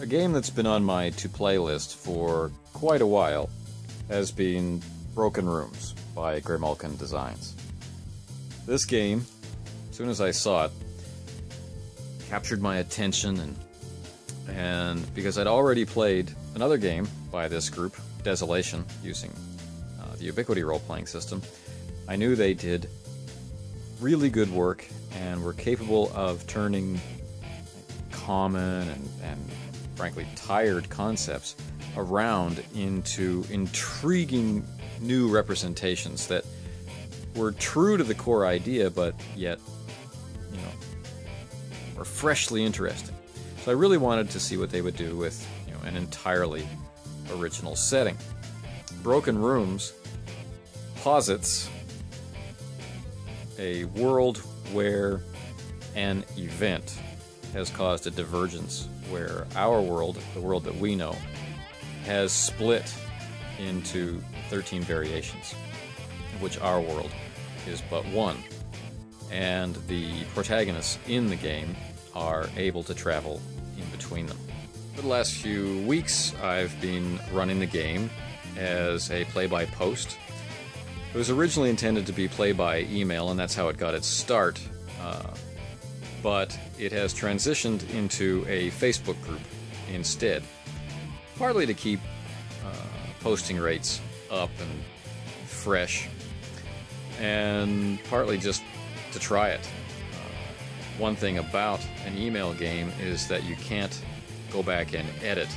A game that's been on my to-play list for quite a while has been Broken Rooms by Grimalkin Designs. This game, as soon as I saw it, captured my attention, and because I'd already played another game by this group, Desolation, using the Ubiquity role-playing system, I knew they did really good work and were capable of turning common and frankly tired concepts around into intriguing new representations that were true to the core idea, but yet, were freshly interesting. So I really wanted to see what they would do with, an entirely original setting. Broken Rooms posits a world where an event has caused a divergence, where our world, the world that we know, has split into 13 variations, of which our world is but one. And the protagonists in the game are able to travel in between them. For the last few weeks, I've been running the game as a play-by-post. It was originally intended to be play-by-email, and that's how it got its start. But it has transitioned into a Facebook group instead, partly to keep posting rates up and fresh, and partly just to try it. One thing about an email game is that you can't go back and edit.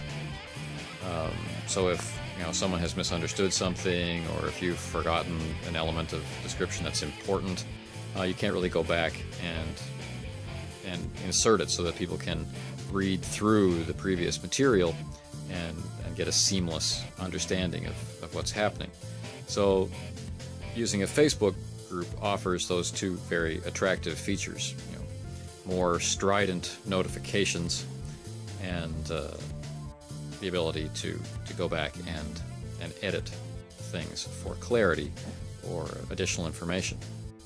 So if someone has misunderstood something, or if you've forgotten an element of description that's important, you can't really go back and insert it so that people can read through the previous material and get a seamless understanding of what's happening. So using a Facebook group offers those two very attractive features. More strident notifications and the ability to go back and edit things for clarity or additional information.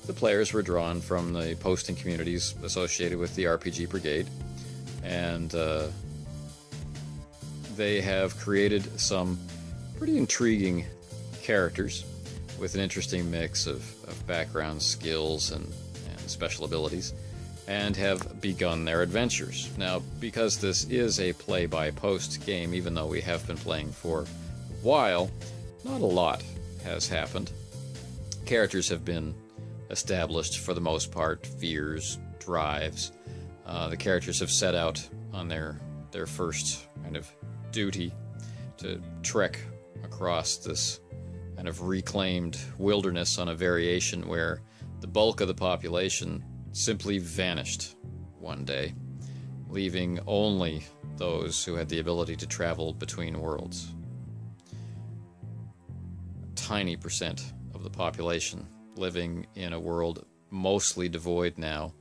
The players were drawn from the posting communities associated with the RPG Brigade, and they have created some pretty intriguing characters with an interesting mix of background, skills, and special abilities, and have begun their adventures. Now, because this is a play-by-post game, even though we have been playing for a while, not a lot has happened. Characters have been established for the most part, fears, drives. The characters have set out on their first kind of duty to trek across this kind of reclaimed wilderness on a variation where the bulk of the population simply vanished one day, leaving only those who had the ability to travel between worlds. A tiny percent of the population living in a world mostly devoid now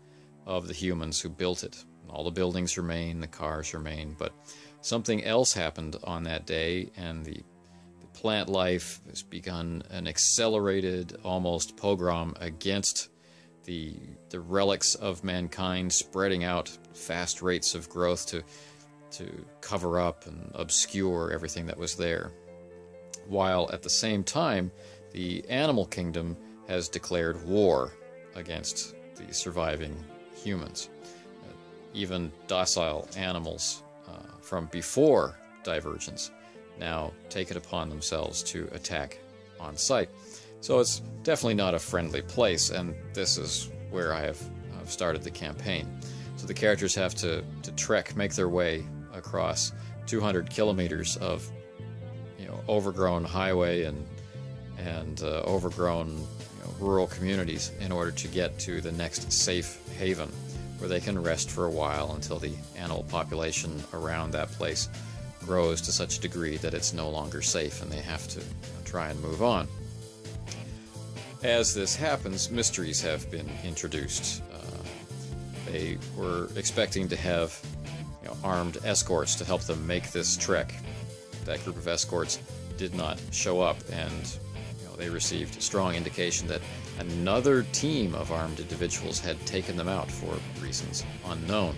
of the humans who built it. All the buildings remain, the cars remain, but something else happened on that day, and the plant life has begun an accelerated, almost pogrom against the relics of mankind, spreading out fast rates of growth to cover up and obscure everything that was there. While at the same time, the animal kingdom has declared war against the surviving humans. Even docile animals from before divergence now take it upon themselves to attack on sight. So it's definitely not a friendly place, and this is where I have started the campaign. So the characters have to trek, make their way across 200 kilometers of overgrown highway and overgrown rural communities in order to get to the next safe haven where they can rest for a while until the animal population around that place grows to such a degree that it's no longer safe and they have to try and move on. As this happens, mysteries have been introduced. They were expecting to have armed escorts to help them make this trek. That group of escorts did not show up, and they received strong indication that another team of armed individuals had taken them out for reasons unknown.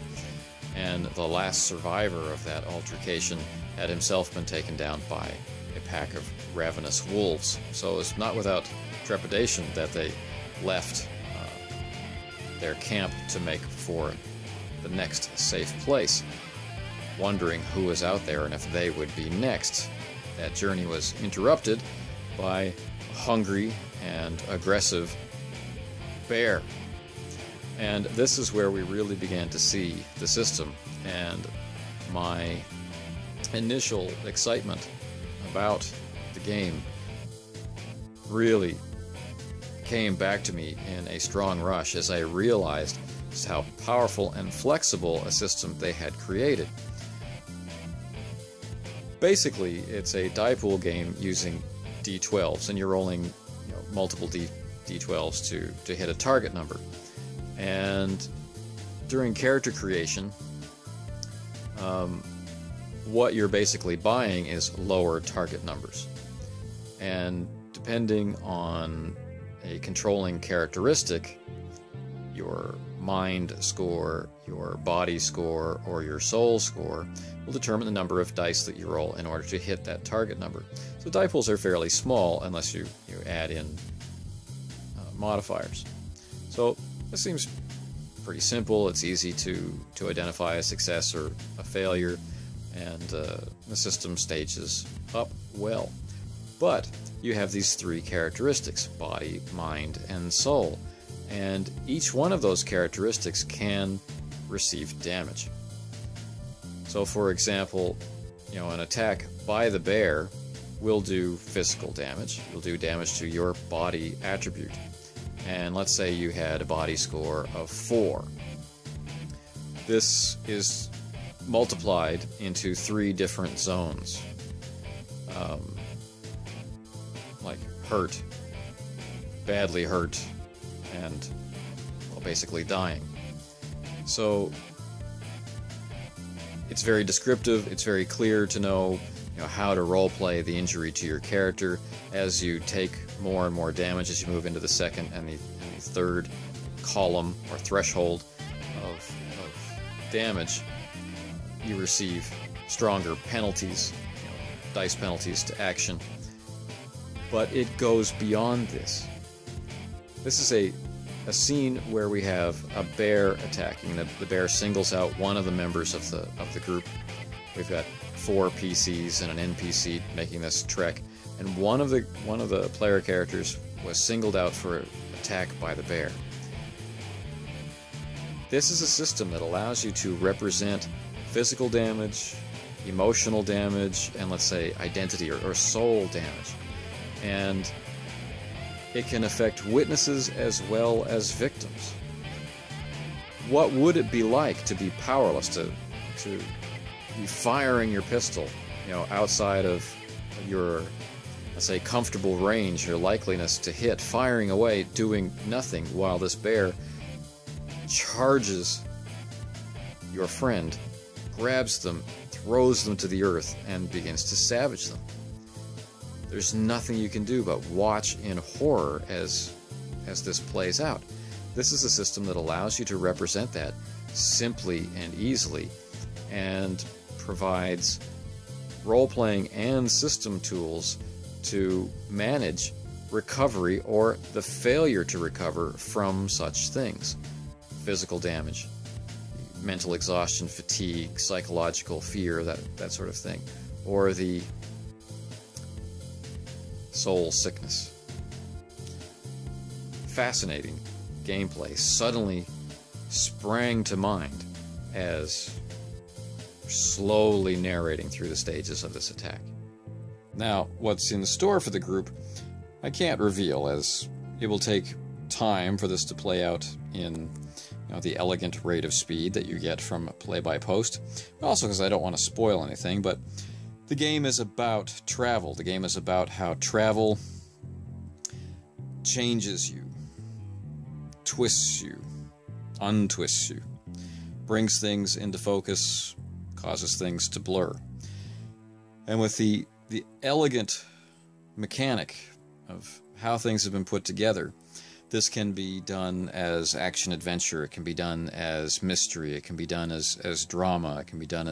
and the last survivor of that altercation had himself been taken down by a pack of ravenous wolves. So it's not without trepidation that they left their camp to make for the next safe place, wondering who was out there and if they would be next. That journey was interrupted by a hungry and aggressive bear. And this is where we really began to see the system, and my initial excitement about the game really came back to me in a strong rush as I realized just how powerful and flexible a system they had created. Basically, it's a die pool game using D12s, and you're rolling multiple D12s to hit a target number. And during character creation, what you're basically buying is lower target numbers. And depending on a controlling characteristic, your mind score, your body score, or your soul score will determine the number of dice that you roll in order to hit that target number. So die pools are fairly small unless you add in modifiers. So this seems pretty simple. It's easy to identify a success or a failure, and the system stages up well. But you have these three characteristics: body, mind, and soul. And each one of those characteristics can receive damage. So for example, an attack by the bear will do physical damage. It will do damage to your body attribute. And let's say you had a body score of 4. This is multiplied into 3 different zones. Like hurt, badly hurt, and basically dying. So it's very descriptive, it's very clear to know, how to roleplay the injury to your character as you take more and more damage as you move into the second and the third column or threshold of damage. You receive stronger penalties, dice penalties to action. But it goes beyond this. This is a scene where we have a bear attacking. The bear singles out one of the members of the group. We've got 4 PCs and an NPC making this trek, and one of the player characters was singled out for attack by the bear. This is a system that allows you to represent physical damage, emotional damage, and let's say identity or soul damage. And it can affect witnesses as well as victims. What would it be like to be powerless, to be firing your pistol, outside of your, let's say, comfortable range, your likeliness to hit, firing away, doing nothing, while this bear charges your friend, grabs them, throws them to the earth, and begins to savage them? There's nothing you can do but watch in horror as this plays out. This is a system that allows you to represent that simply and easily, and provides role-playing and system tools to manage recovery or the failure to recover from such things. Physical damage, mental exhaustion, fatigue, psychological fear, that sort of thing, or the soul sickness. Fascinating gameplay suddenly sprang to mind as slowly narrating through the stages of this attack. Now, what's in store for the group, I can't reveal, as it will take time for this to play out in the elegant rate of speed that you get from play-by-post. Also because I don't want to spoil anything, but the game is about travel. The game is about how travel changes you, twists you, untwists you, brings things into focus, causes things to blur. And with the elegant mechanic of how things have been put together, This can be done as action-adventure, it can be done as mystery, it can be done as drama, it can be done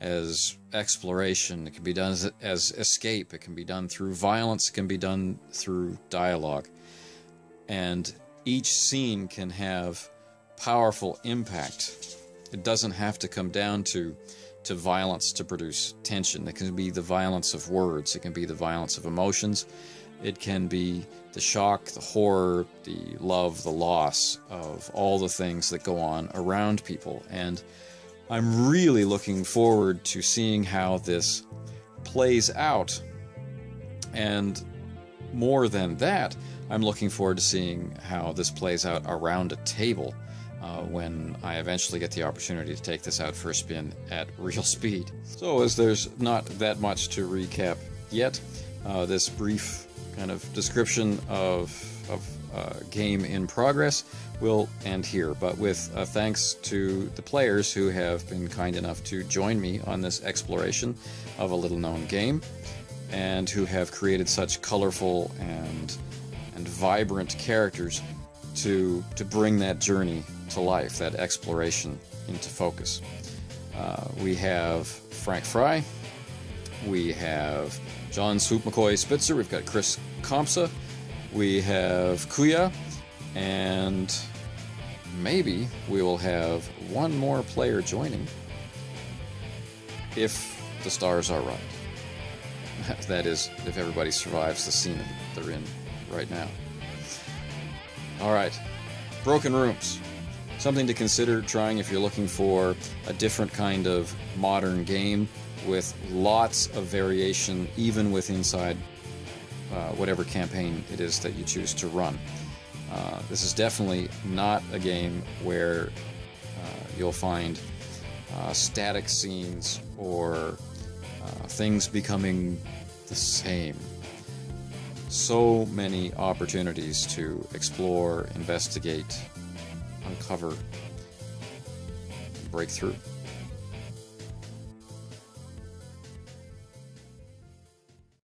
as exploration, it can be done as escape, it can be done through violence, it can be done through dialogue. And each scene can have powerful impact. It doesn't have to come down to violence to produce tension. It can be the violence of words, it can be the violence of emotions, it can be the shock, the horror, the love, the loss of all the things that go on around people. And I'm really looking forward to seeing how this plays out. And more than that, I'm looking forward to seeing how this plays out around a table when I eventually get the opportunity to take this out for a spin at real speed. So as there's not that much to recap yet, this brief kind of description of game in progress will end here, but with thanks to the players who have been kind enough to join me on this exploration of a little-known game, and who have created such colorful and vibrant characters to bring that journey to life, that exploration into focus. We have Frank Fry, we have John Swoop McCoy Spitzer, we've got Chris Kompsa, we have Kuya, and maybe we will have one more player joining if the stars are right. That is, if everybody survives the scene that they're in right now. Alright, Broken Rooms. Something to consider trying if you're looking for a different kind of modern game with lots of variation, even with inside whatever campaign it is that you choose to run. This is definitely not a game where you'll find static scenes or things becoming the same. So many opportunities to explore, investigate, uncover, break through.